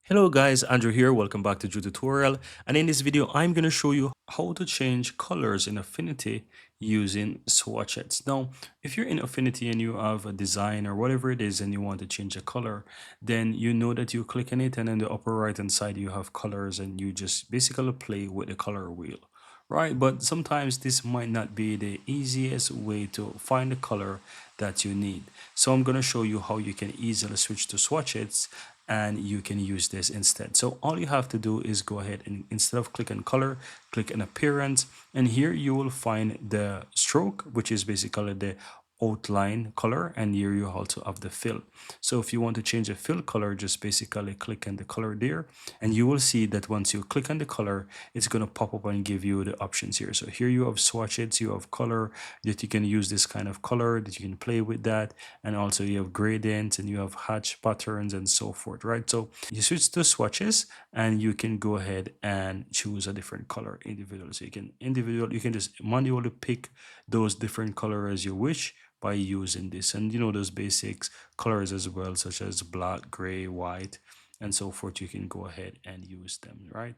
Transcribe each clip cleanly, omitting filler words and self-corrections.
Hello guys, Andrew here. Welcome back to Drew Tutorial. And in this video, I'm going to show you how to change colors in Affinity using swatches. Now, if you're in Affinity and you have a design or whatever it is and you want to change a color, then you know that you click on it and in the upper right hand side you have colors and you just basically play with the color wheel. Right, but sometimes this might not be the easiest way to find the color that you need. So I'm going to show you how you can easily switch to swatches and you can use this instead. So all you have to do is go ahead and instead of click on color, click on appearance, and here you will find the stroke, which is basically the outline color, and here you also have the fill. So if you want to change the fill color, just basically click on the color there, and you will see that once you click on the color, it's going to pop up and give you the options here. So here you have swatches, you have color, that you can use this kind of color, that you can play with that, and also you have gradients and you have hatch patterns and so forth, right? So you switch to swatches and you can go ahead and choose a different color individually. So you can just manually pick those different colors you wish by using this, and those basics colors as well, such as black, gray, white, and so forth. You can go ahead and use them, right?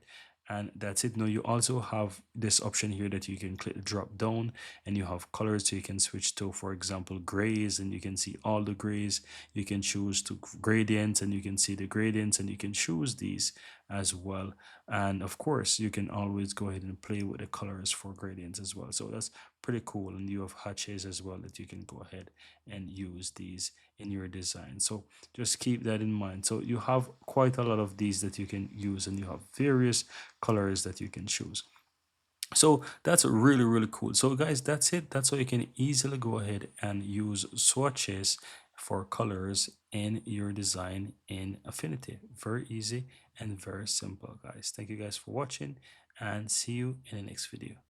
And that's it. Now you also have this option here that you can click drop down and you have colors, so you can switch to, for example, grays, and you can see all the grays. You can choose to gradients and you can see the gradients, and you can choose these as well. And of course you can always go ahead and play with the colors for gradients as well. So that's pretty cool. And you have hatches as well that you can go ahead and use these in your design. So just keep that in mind. So you have quite a lot of these that you can use, and you have various colors that you can choose. So that's really cool. So guys, that's it. That's how you can easily go ahead and use swatches for colors in your design in Affinity. Very easy and very simple, guys. Thank you guys for watching, and see you in the next video.